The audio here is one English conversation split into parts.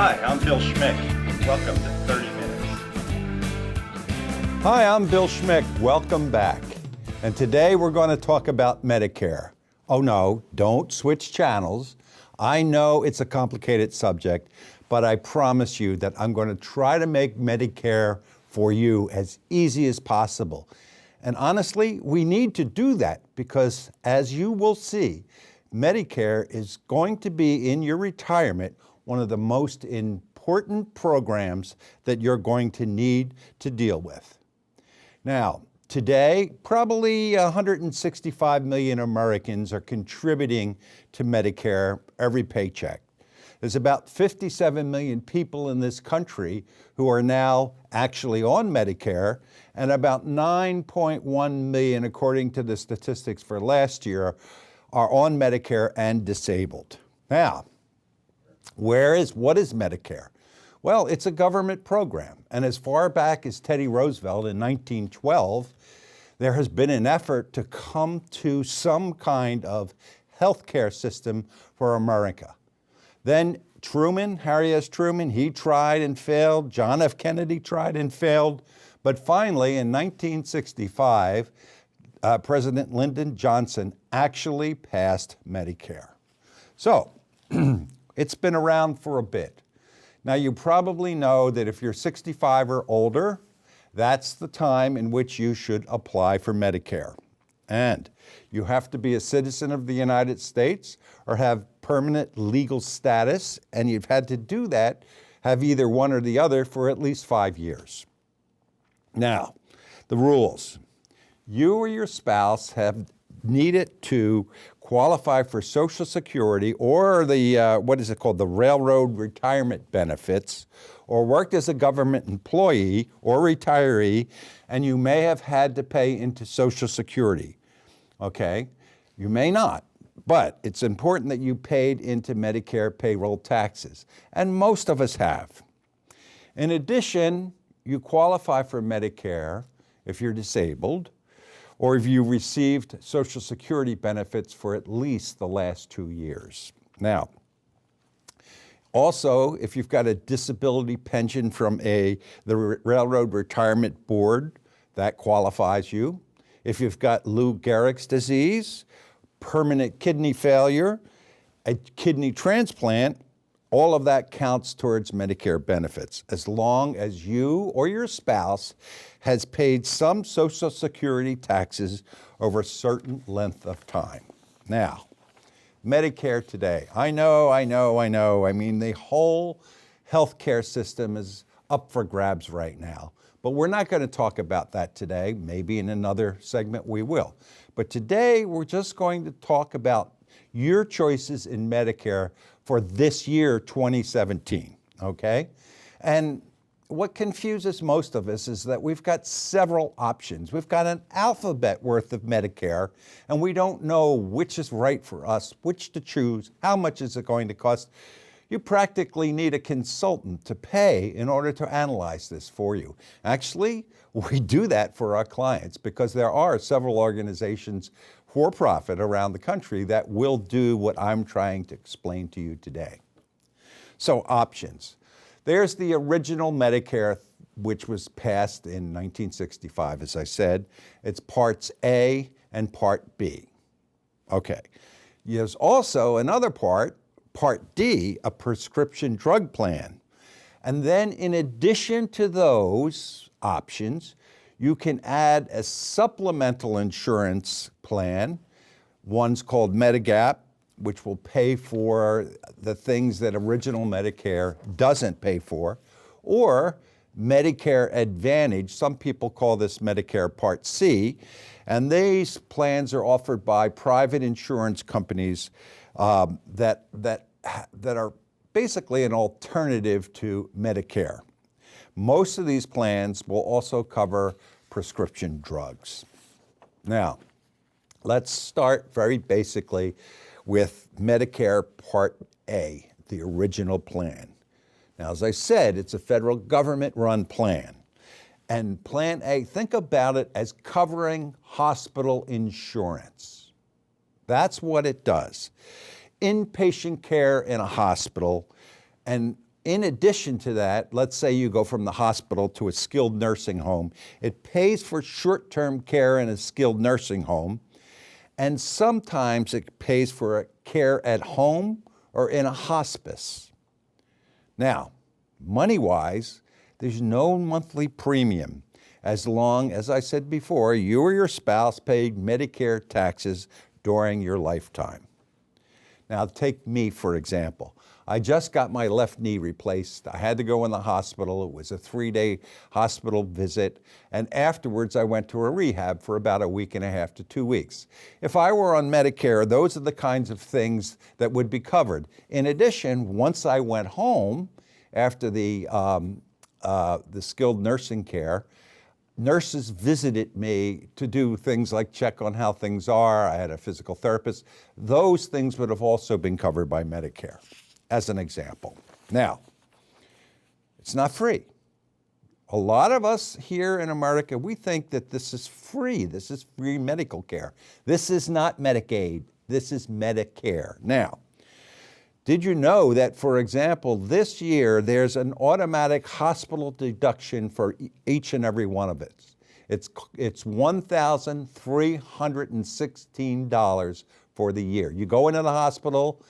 Hi, I'm Bill Schmick. Welcome to 30 Minutes. Hi, I'm Bill Schmick. Welcome back. And today we're going to talk about Medicare. Oh no, don't switch channels. I know it's a complicated subject, but I promise you that I'm going to try to make Medicare for you as easy as possible. And honestly, we need to do that because, as you will see, Medicare is going to be in your retirement one of the most important programs that you're going to need to deal with. Now, today, probably 165 million Americans are contributing to Medicare every paycheck. There's about 57 million people in this country who are now actually on Medicare, and about 9.1 million, according to the statistics for last year, are on Medicare and disabled. Now, what is Medicare? Well, it's a government program, and as far back as Teddy Roosevelt in 1912, there has been an effort to come to some kind of healthcare system for America. Then Harry S. Truman, he tried and failed. John F. Kennedy tried and failed. But finally, in 1965, President Lyndon Johnson actually passed Medicare. So, it's been around for a bit. Now, you probably know that if you're 65 or older, that's the time in which you should apply for Medicare. And you have to be a citizen of the United States or have permanent legal status, and you've had to do that, have either one or the other for at least 5 years. Now, the rules. You or your spouse have needed to qualify for Social Security or the, the railroad retirement benefits, or worked as a government employee or retiree, and you may have had to pay into Social Security. Okay? You may not, but it's important that you paid into Medicare payroll taxes, and most of us have. In addition, you qualify for Medicare if you're disabled, or if you received Social Security benefits for at least the last 2 years. Now, also, if you've got a disability pension from the Railroad Retirement Board, that qualifies you. If you've got Lou Gehrig's disease, permanent kidney failure, a kidney transplant, all of that counts towards Medicare benefits, as long as you or your spouse has paid some Social Security taxes over a certain length of time. Now, Medicare today. I know. I mean, the whole healthcare system is up for grabs right now. But we're not going to talk about that today. Maybe in another segment we will. But today we're just going to talk about your choices in Medicare for this year, 2017, okay? And what confuses most of us is that we've got several options. We've got an alphabet worth of Medicare, and we don't know which is right for us, which to choose, how much is it going to cost. You practically need a consultant to pay in order to analyze this for you. Actually, we do that for our clients because there are several organizations for profit around the country that will do what I'm trying to explain to you today. So, options. There's the original Medicare, which was passed in 1965, as I said. It's Parts A and Part B. Okay. There's also another part, Part D, a prescription drug plan. And then in addition to those options, you can add a supplemental insurance plan. One's called Medigap, which will pay for the things that original Medicare doesn't pay for, or Medicare Advantage. Some people call this Medicare Part C, and these plans are offered by private insurance companies that are basically an alternative to Medicare. Most of these plans will also cover prescription drugs. Now, let's start very basically with Medicare Part A, the original plan. Now, as I said, it's a federal government-run plan. And Plan A, think about it as covering hospital insurance. That's what it does. Inpatient care in a hospital, and in addition to that, let's say you go from the hospital to a skilled nursing home. It pays for short-term care in a skilled nursing home, and sometimes it pays for care at home or in a hospice. Now, money-wise, there's no monthly premium as long as I said before, you or your spouse paid Medicare taxes during your lifetime. Now, take me, for example. I just got my left knee replaced. I had to go in the hospital. It was a 3-day hospital visit. And afterwards, I went to a rehab for about a week and a half to 2 weeks. If I were on Medicare, those are the kinds of things that would be covered. In addition, once I went home after the skilled nursing care, nurses visited me to do things like check on how things are. I had a physical therapist. Those things would have also been covered by Medicare, as an example. Now, it's not free. A lot of us here in America, we think that this is free. This is free medical care. This is not Medicaid. This is Medicare. Now, did you know that, for example, this year there's an automatic hospital deduction for each and every one of it? It's $1,316 for the year. You go into the hospital,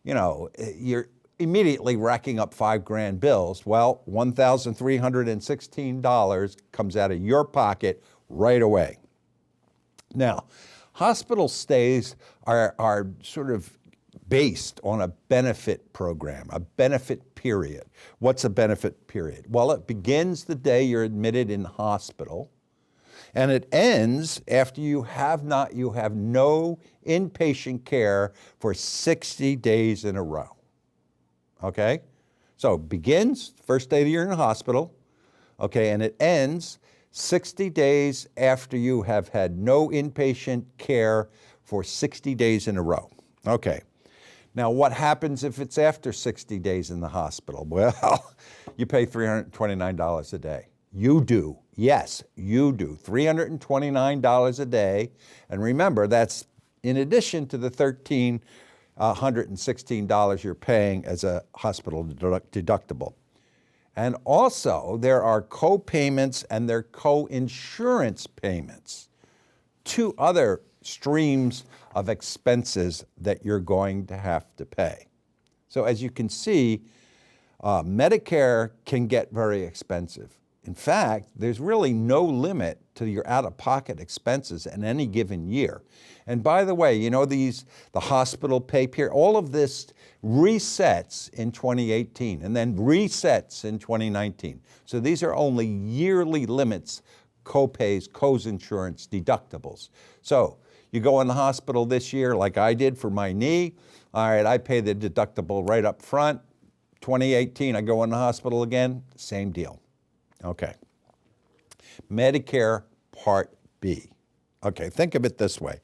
you know, you're immediately racking up $5,000 bills. Well, $1,316 comes out of your pocket right away. Now, hospital stays are sort of based on a benefit program, a benefit period. What's a benefit period? Well, it begins the day you're admitted in hospital, and it ends after you have no inpatient care for 60 days in a row. Okay? So it begins first day that you're in the hospital, okay, and it ends 60 days after you have had no inpatient care for 60 days in a row. Okay. Now, what happens if it's after 60 days in the hospital? Well, you pay $329 a day. You do. Yes, you do. $329 a day. And remember, that's in addition to the $1,316 you're paying as a hospital deductible. And also, there are co-payments and there are co-insurance payments. Two other streams of expenses that you're going to have to pay. So as you can see, Medicare can get very expensive. In fact, there's really no limit to your out-of-pocket expenses in any given year. And by the way, you know, the hospital pay period, all of this resets in 2018 and then resets in 2019. So these are only yearly limits, co-pays, co-insurance, deductibles. So you go in the hospital this year like I did for my knee. All right, I pay the deductible right up front. 2018, I go in the hospital again, same deal. Okay. Medicare Part B. Okay, think of it this way.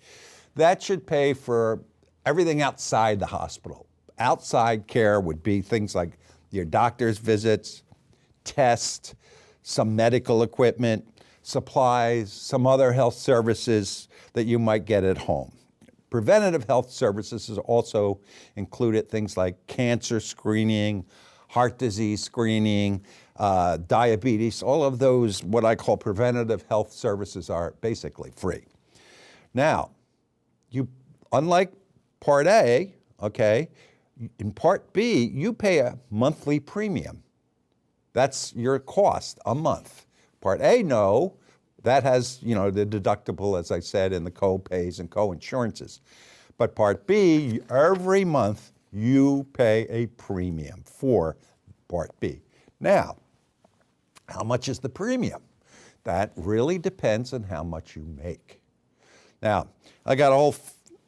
That should pay for everything outside the hospital. Outside care would be things like your doctor's visits, tests, some medical equipment, supplies, some other health services that you might get at home. Preventative health services is also included things like cancer screening, heart disease screening, diabetes. All of those, what I call preventative health services, are basically free. Now, unlike Part A, okay, in Part B, you pay a monthly premium. That's your cost a month. Part A, no, that has, you know, the deductible, as I said, and the co-pays and co-insurances. But Part B, every month you pay a premium for Part B. Now, how much is the premium? That really depends on how much you make. Now, I got a whole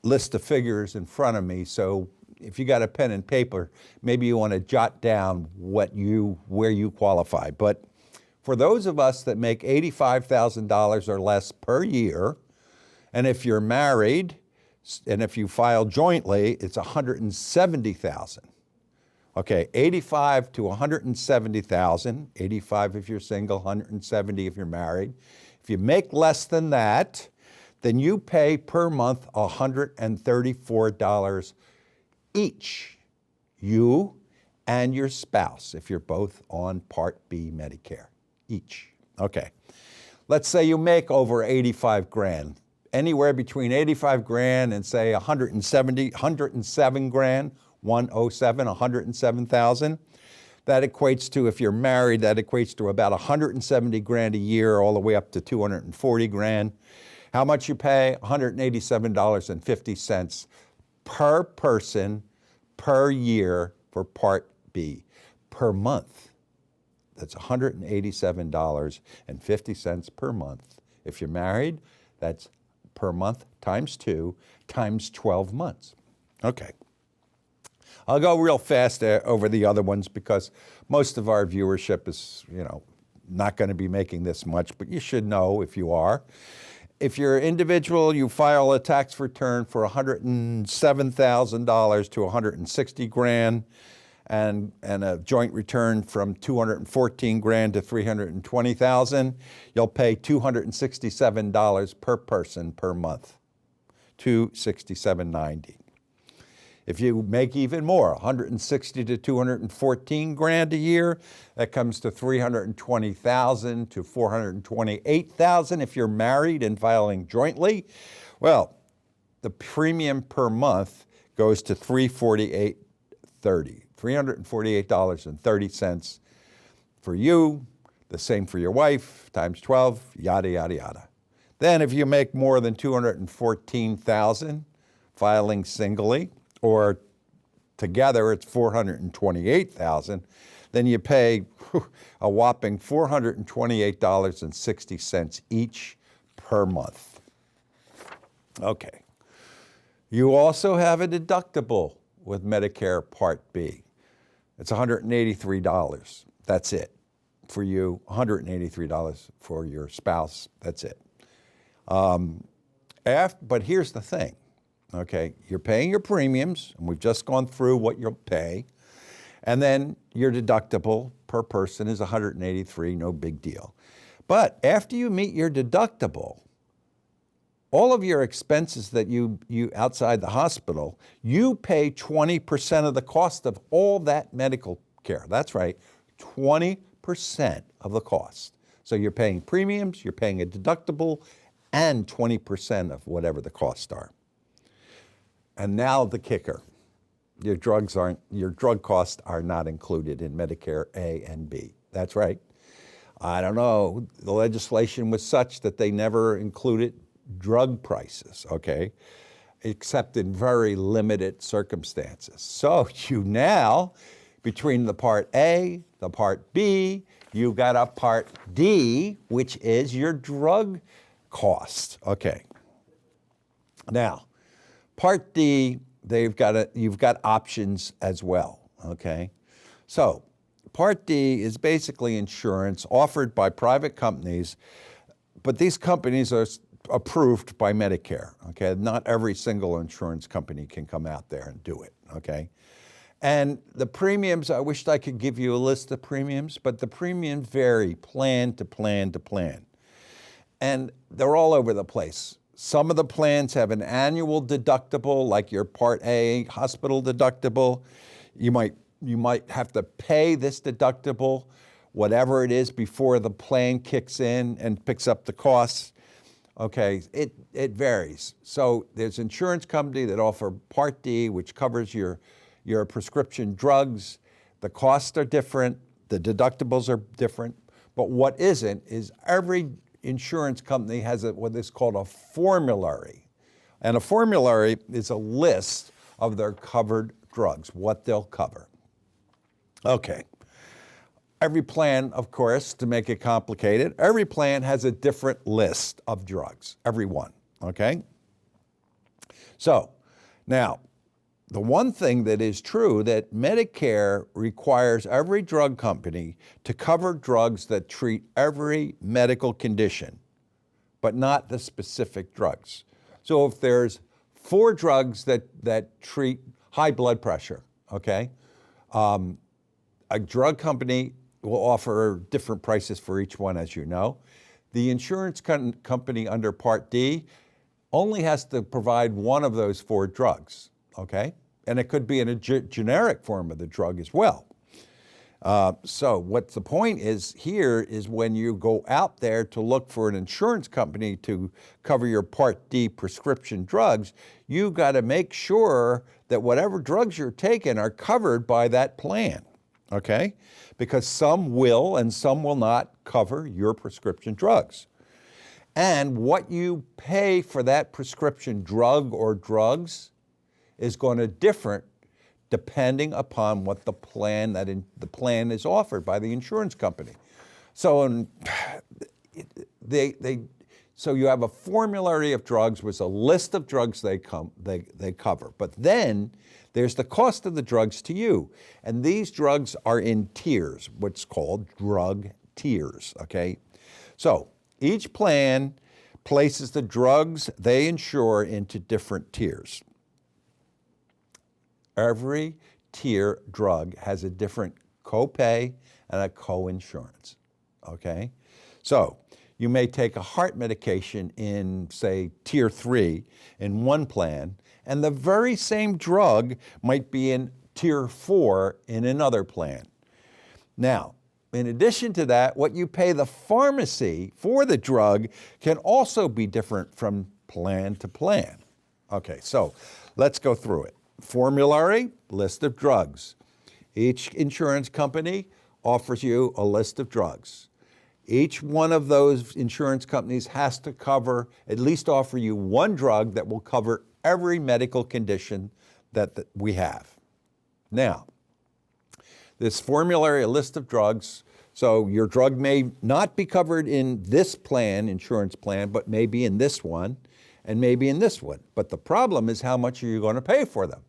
list of figures in front of me, so if you got a pen and paper, maybe you want to jot down where you qualify. But for those of us that make $85,000 or less per year, and if you're married, and if you file jointly, it's $170,000. Okay, 85 to 170,000, 85 if you're single, 170 if you're married. If you make less than that, then you pay per month $134 each, you and your spouse if you're both on Part B Medicare each. Okay. Let's say you make over 85 grand, anywhere between 85 grand and say 107 grand, 107,000. That equates to, if you're married, that equates to about 170 grand a year, all the way up to 240 grand. How much you pay? $187.50 per person per year for Part B. Per month, that's $187.50 per month. If you're married, that's per month times 2 times 12 months. Okay. I'll go real fast over the other ones because most of our viewership is, not going to be making this much, but you should know if you are. If you're an individual, you file a tax return for $107,000 to 160 grand, and a joint return from 214 grand to 320,000, you'll pay $267 per person per month, $267.90. If you make even more, 160 to 214 grand a year, that comes to 320,000 to 428,000 if you're married and filing jointly. Well, the premium per month goes to $348.30 for you, the same for your wife, times 12, yada, yada, yada. Then if you make more than 214,000 filing singly, or together it's 428,000, then you pay a whopping $428.60 each per month. Okay. You also have a deductible with Medicare Part B. It's $183. That's it for you, $183 for your spouse. That's it. But here's the thing. Okay, you're paying your premiums, and we've just gone through what you'll pay, and then your deductible per person is $183, no big deal. But after you meet your deductible, all of your expenses that you outside the hospital, you pay 20% of the cost of all that medical care. That's right, 20% of the cost. So you're paying premiums, you're paying a deductible, and 20% of whatever the costs are. And now the kicker, your drug costs are not included in Medicare A and B. That's right. I don't know, the legislation was such that they never included drug prices, okay, except in very limited circumstances. So you now, between the Part A, the Part B, you got a Part D, which is your drug cost. Okay. Now, Part D, you've got options as well, okay? So Part D is basically insurance offered by private companies, but these companies are approved by Medicare, okay? Not every single insurance company can come out there and do it, okay? And the premiums, I wished I could give you a list of premiums, but the premiums vary plan to plan to plan. And they're all over the place. Some of the plans have an annual deductible, like your Part A hospital deductible. You might have to pay this deductible, whatever it is, before the plan kicks in and picks up the costs. Okay, it varies. So there's insurance company that offer Part D, which covers your prescription drugs. The costs are different, the deductibles are different, but what isn't is every insurance company has what is called a formulary. And a formulary is a list of their covered drugs, what they'll cover. Okay. Every plan, of course, to make it complicated, every plan has a different list of drugs, every one, okay? So, now, the one thing that is true that Medicare requires every drug company to cover drugs that treat every medical condition, but not the specific drugs. So if there's 4 drugs that treat high blood pressure, okay, a drug company will offer different prices for each one, as you know. The insurance company under Part D only has to provide one of those 4 drugs, okay? And it could be in a generic form of the drug as well. So what the point is here is when you go out there to look for an insurance company to cover your Part D prescription drugs, you got to make sure that whatever drugs you're taking are covered by that plan, okay? Because some will and some will not cover your prescription drugs. And what you pay for that prescription drug or drugs is going to differ depending upon what the plan the plan is offered by the insurance company. So so you have a formulary of drugs with a list of drugs they cover, but then there's the cost of the drugs to you, and these drugs are in tiers, what's called drug tiers. Okay, so each plan places the drugs they insure into different tiers. Every tier drug has a different copay and a co-insurance, okay? So you may take a heart medication in, say, tier 3 in one plan, and the very same drug might be in tier 4 in another plan. Now, in addition to that, what you pay the pharmacy for the drug can also be different from plan to plan. Okay, so let's go through it. Formulary, list of drugs. Each insurance company offers you a list of drugs. Each one of those insurance companies has to cover, at least offer you one drug that will cover every medical condition that we have. Now, this formulary, a list of drugs, so your drug may not be covered in this plan, insurance plan, but maybe in this one, and maybe in this one. But the problem is how much are you going to pay for them?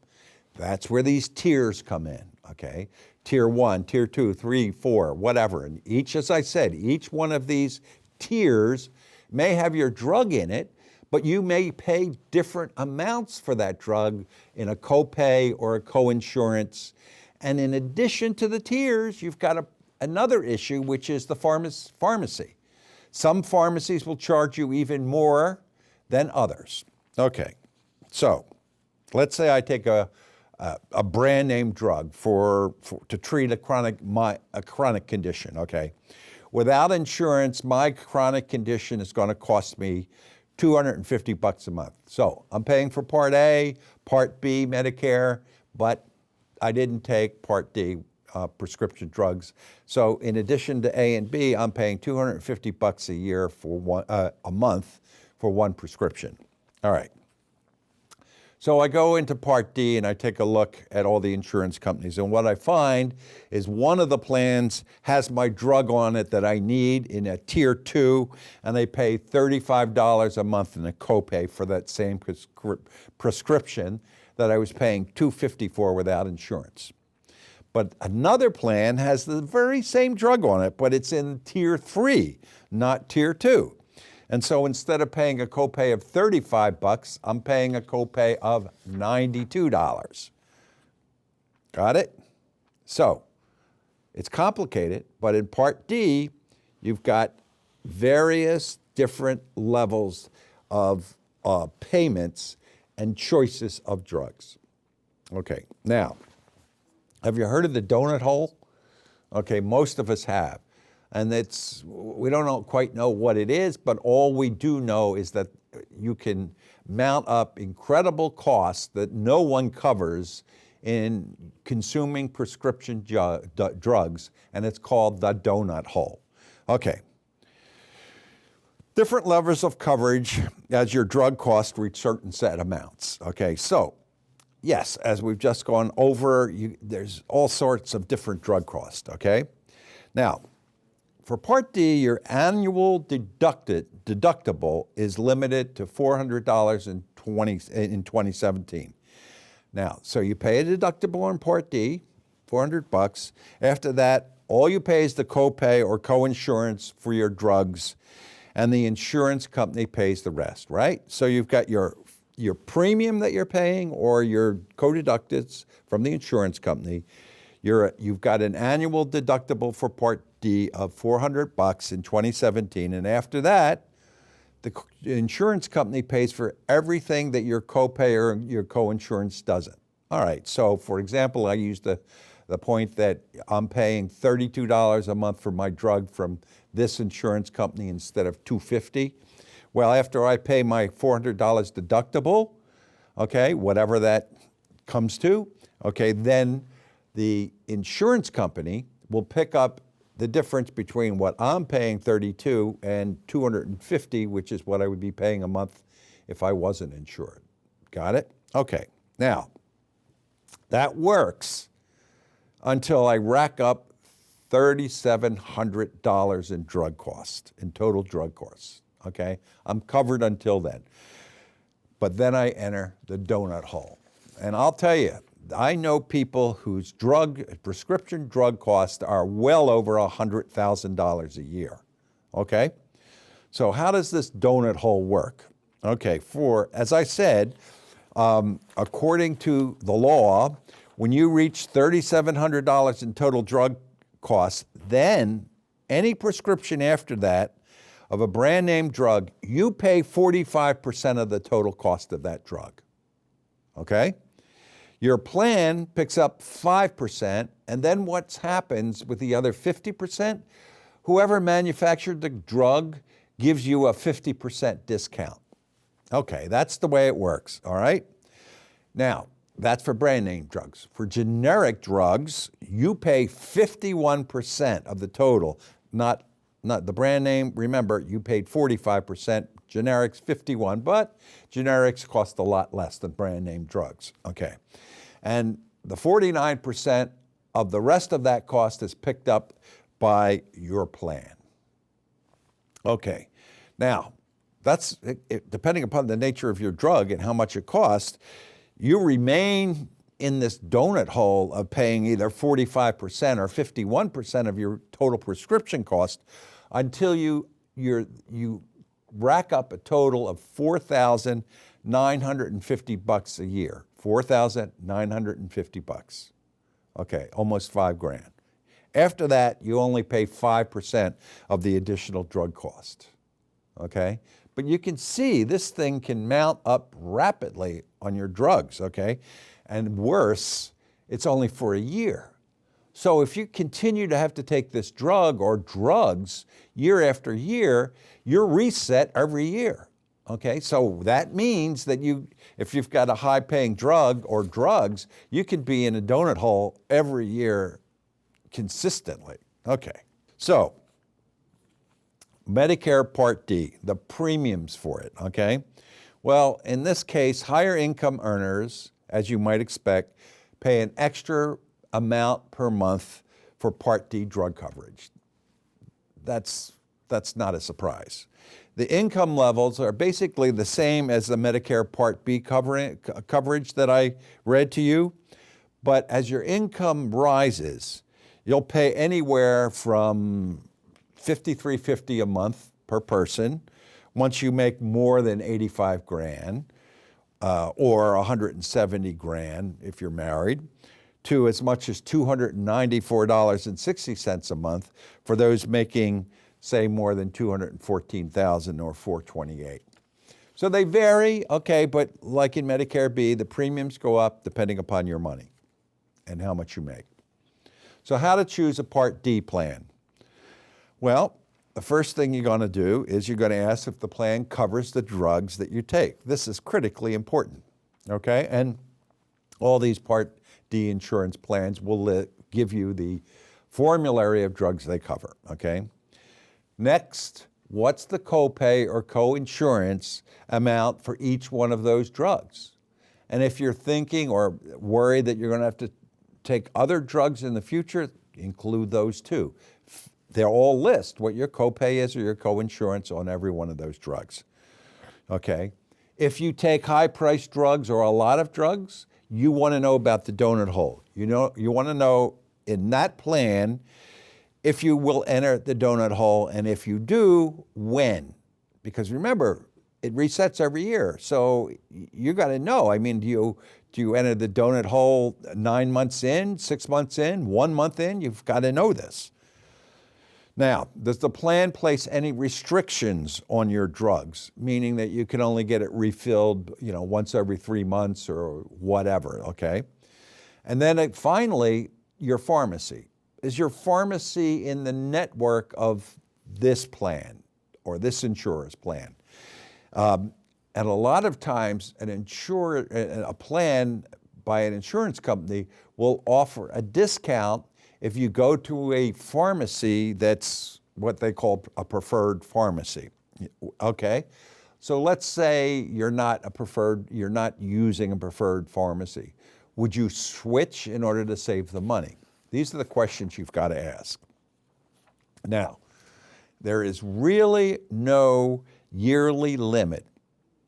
That's where these tiers come in, okay? Tier 1, Tier 2, 3, 4, whatever. And each, as I said, each one of these tiers may have your drug in it, but you may pay different amounts for that drug in a copay or a co-insurance. And in addition to the tiers, you've got another issue, which is the pharmacy. Some pharmacies will charge you even more than others. Okay, so let's say I take a brand name drug to treat a chronic condition, okay? Without insurance, my chronic condition is going to cost me $250 a month. So I'm paying for Part A, Part B, Medicare, but I didn't take Part D prescription drugs. So in addition to A and B, I'm paying $250 a year for a month for one prescription. All right. So I go into Part D and I take a look at all the insurance companies, and what I find is one of the plans has my drug on it that I need in a Tier 2, and they pay $35 a month in a copay for that same prescription that I was paying $250 for without insurance. But another plan has the very same drug on it, but it's in Tier 3, not Tier 2. And so instead of paying a copay of $35, I'm paying a copay of $92. Got it? So it's complicated, but in Part D, you've got various different levels of payments and choices of drugs. Okay, now, have you heard of the donut hole? Okay, most of us have. And we don't quite know what it is, but all we do know is that you can mount up incredible costs that no one covers in consuming prescription drugs, and it's called the donut hole. Okay. Different levels of coverage as your drug costs reach certain set amounts. Okay, so yes, as we've just gone over, there's all sorts of different drug costs, okay? Now, for Part D, your annual deductible is limited to $400 in 2017. Now, so you pay a deductible in Part D, $400. After that, all you pay is the copay or co-insurance for your drugs, and the insurance company pays the rest, right? So you've got your premium that you're paying or your co-deductibles from the insurance company. You've got an annual deductible for Part D of $400 in 2017, and after that, the insurance company pays for everything that your copay or your co-insurance doesn't. All right, so for example, I used the the point that I'm paying $32 a month for my drug from this insurance company instead of $250. Well, after I pay my $400 deductible, okay, whatever that comes to, okay, then the insurance company will pick up the difference between what I'm paying $32 and $250, which is what I would be paying a month if I wasn't insured. Got it? Okay. Now, that works until I rack up $3,700 in drug costs, in total drug costs. Okay? I'm covered until then. But then I enter the donut hole. And I'll tell you, I know people whose prescription drug costs are well over $100,000 a year. Okay? So how does this donut hole work? Okay, as I said, according to the law, when you reach $3,700 in total drug costs, then any prescription after that of a brand name drug, you pay 45% of the total cost of that drug. Okay? Your plan picks up 5%, and then what happens with the other 50%? Whoever manufactured the drug gives you a 50% discount. Okay, that's the way it works, all right? Now, that's for brand name drugs. For generic drugs, you pay 51% of the total, not the brand name. Remember, you paid 45%, generics 51%, but generics cost a lot less than brand name drugs, okay? And the 49% of the rest of that cost is picked up by your plan. Okay, now, that's depending upon the nature of your drug and how much it costs, you remain in this donut hole of paying either 45% or 51% of your total prescription cost until you rack up a total of $4,950 a year. $4,950. Okay, almost $5,000. After that, you only pay 5% of the additional drug cost. Okay? But you can see this thing can mount up rapidly on your drugs, okay? And worse, it's only for a year. So if you continue to have to take this drug or drugs year after year, you're reset every year, okay? So that means that if you've got a high-paying drug or drugs, you could be in a donut hole every year consistently. Okay, so Medicare Part D, the premiums for it, okay? Well, in this case, higher income earners, as you might expect, pay an extra amount per month for Part D drug coverage. That's not a surprise. The income levels are basically the same as the Medicare Part B coverage that I read to you, but as your income rises, you'll pay anywhere from $5,350 a month per person once you make more than $85,000 or $170,000 if you're married, to as much as $294.60 a month for those making, say, more than $214,000 or $428,000. So they vary, okay, but like in Medicare B, the premiums go up depending upon your money and how much you make. So how to choose a Part D plan? Well, the first thing you're going to do is you're going to ask if the plan covers the drugs that you take. This is critically important, okay? And all these Part D insurance plans will give you the formulary of drugs they cover, okay? Next, what's the copay or co-insurance amount for each one of those drugs? And if you're thinking or worried that you're going to have to take other drugs in the future, include those too. They'll all list what your copay is or your co-insurance on every one of those drugs. Okay? If you take high-priced drugs or a lot of drugs, you want to know about the donut hole. You want to know in that plan if you will enter the donut hole, and if you do, when. Because remember, it resets every year. So you got to know. I mean, do you enter the donut hole 9 months in, 6 months in, 1 month in? You've got to know this. Now, does the plan place any restrictions on your drugs, meaning that you can only get it refilled, once every 3 months or whatever, okay? And then finally, your pharmacy. Is your pharmacy in the network of this plan or this insurer's plan? And a lot of times a plan by an insurance company will offer a discount if you go to a pharmacy that's what they call a preferred pharmacy. Okay? So let's say you're not using a preferred pharmacy. Would you switch in order to save the money? These are the questions you've got to ask. Now, there is really no yearly limit,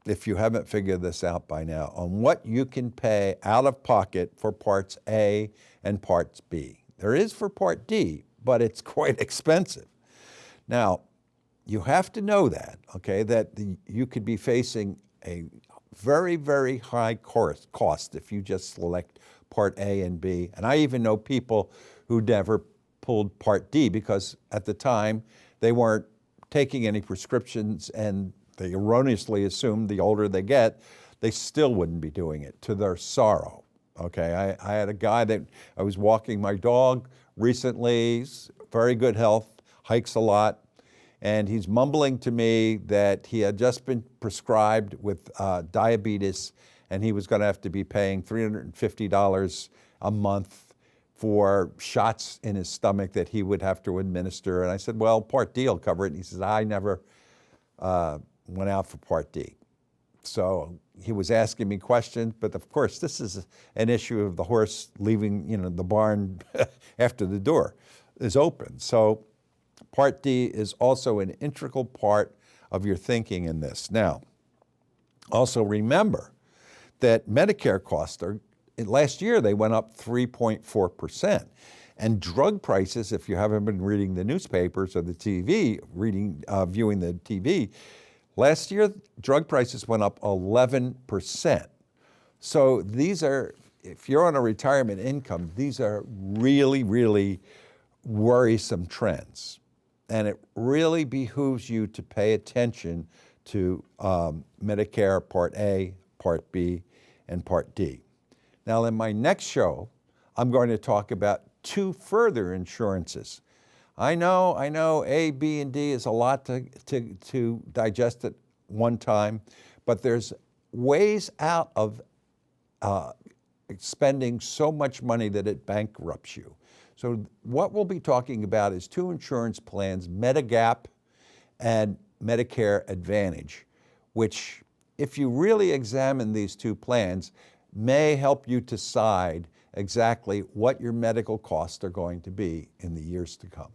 if you haven't figured this out by now, on what you can pay out of pocket for Parts A and Parts B. There is for Part D, but it's quite expensive. Now, you have to know that, okay, that you could be facing a very, very high cost if you just select Part A and B. And I even know people who never pulled Part D because at the time they weren't taking any prescriptions and they erroneously assumed the older they get, they still wouldn't be doing it, to their sorrow. Okay, I had a guy that I was walking my dog recently, very good health, hikes a lot, and he's mumbling to me that he had just been prescribed with diabetes and he was going to have to be paying $350 a month for shots in his stomach that he would have to administer. And I said, well, Part D will cover it. And he says, I never went out for Part D. So he was asking me questions, but of course, this is an issue of the horse leaving, the barn after the door is open. So Part D is also an integral part of your thinking in this. Now, also remember that Medicare costs last year they went up 3.4%. And drug prices, if you haven't been reading the newspapers or the TV, viewing the TV, last year drug prices went up 11%. So these are, if you're on a retirement income, these are really, really worrisome trends. And it really behooves you to pay attention to Medicare Part A, Part B, and Part D. Now, in my next show, I'm going to talk about 2 further insurances. I know A, B, and D is a lot to digest at one time, but there's ways out of spending so much money that it bankrupts you. So what we'll be talking about is 2 insurance plans, Medigap and Medicare Advantage, which, if you really examine these 2 plans, may help you decide exactly what your medical costs are going to be in the years to come.